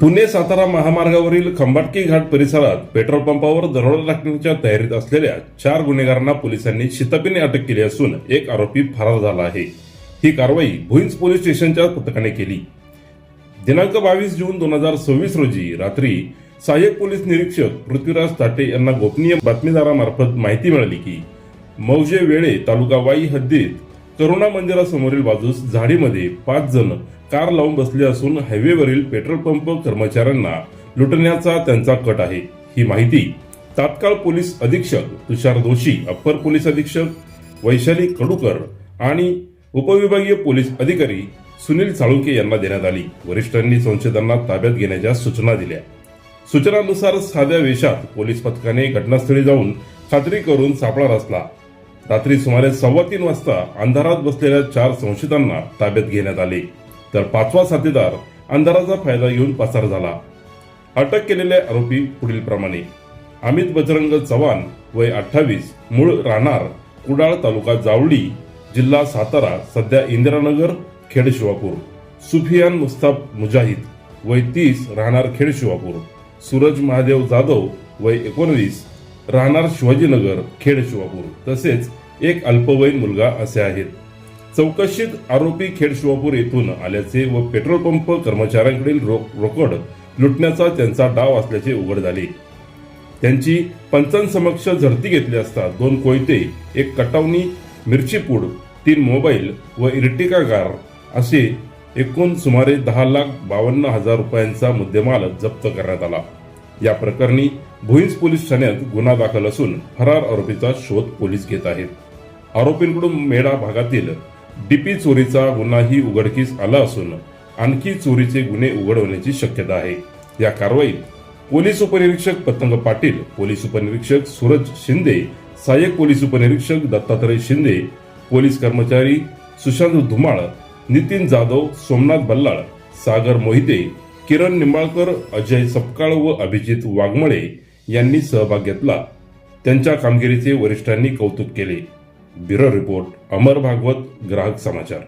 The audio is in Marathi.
पुणे सातारा महामार्गावरील खंबाटकी घाट परिसरात पेट्रोल पंपावर दरोडा टाकण्याच्या तयारीत असलेल्या 4 गुन्हेगारांना पोलिसांनी शिताफीने अटक केली असून एक आरोपी फरार झाला आहे। ही कारवाई भुईंज पोलीस स्टेशनच्या पथकाने केली। दिनांक 22 जून 2026 रोजी रात्री सहाय्यक पोलीस निरीक्षक पृथ्वीराज ताटे यांना गोपनीय बातमीदारामार्फत माहिती मिळाली की मौजे वेळे तालुका वाई हद्दीत करुणा मंदिरासमोरील बाजूस झाडीमध्ये 5 जण कार लावून बसले असून हायवेवरील पेट्रोल पंप कर्मचाऱ्यांना लुटण्याचा त्यांचा कट आहे। ही माहिती तात्काळ पोलीस अधीक्षक तुषार दोशी, अप्पर पोलीस अधीक्षक वैशाली कडूकर आणि उपविभागीय पोलीस अधिकारी सुनील साळुंके यांना देण्यात आली। वरिष्ठांनी संशयितांना ताब्यात घेण्याच्या सूचना दिल्या। सूचनानुसार साध्या वेशात पोलीस पथकाने घटनास्थळी जाऊन खात्री करून सापळा रचला। रात्री सुमारे 3:15 वाजता अंधारात बसलेल्या 4 संशयितांना ताब्यात घेण्यात आले, तर 5वा साथीदार अंधाराचा फायदा घेऊन पसार झाला। अटक केलेले आरोपी पुढील प्रमाणे: अमित बजरंग चव्हाण, वय 28, मूळ राहणार कुडाळ, तालुका जावळी, जिल्हा सातारा, सध्या इंदिरानगर, खेड शिवापूर; सुफियान मुस्ताफ मुजाहिद, वय 30, राहणार खेड शिवापूर; सूरज महादेव जाधव, वय 19, राहणार शिवाजीनगर, खेड शिवापूर; तसेच एक अल्पवयीन मुलगा असे आहेत। चौकशीत आरोपी खेड शिवापूर येथून आल्याचे व पेट्रोल पंप कर्मचाऱ्यांकडील रोकड लुटण्याचा त्यांचा डाव असल्याचे उघड झाले। त्यांची पंचांसमक्ष झडती घेतली असता 2 कोयते, 1 कटावणी मिरची पूड, 3 मोबाईल व इर्टिका कार असे एकूण सुमारे 10,52,000 रुपयांचा मुद्देमाल जप्त करण्यात आला। या प्रकरणी भुईंज पोलीस ठाण्यात गुन्हा दाखल असून फरार आरोपीचा शोध पोलीस घेत आहेत। आरोपींकडून मेढा भागातील डीपी चोरीचा गुन्हाही उघडकीस आला असून आणखी चोरीचे गुन्हे उघड होण्याची शक्यता आहे। या कारवाईत पोलीस उपनिरीक्षक पतंग पाटील, पोलीस उपनिरीक्षक सूरज शिंदे, सहाय्यक पोलीस उपनिरीक्षक दत्तात्रय शिंदे, पोलीस कर्मचारी सुशांत धुमाळ, नितीन जाधव, सोमनाथ बल्लाळ, सागर मोहिते, किरण निंबाळकर, अजय सपकाळ व अभिजित वाघमळे यांनी सहभाग घेतला। त्यांच्या कामगिरीचे वरिष्ठांनी कौतुक केले। ब्युरो रिपोर्ट, अमर भागवत, ग्राहक समाचार।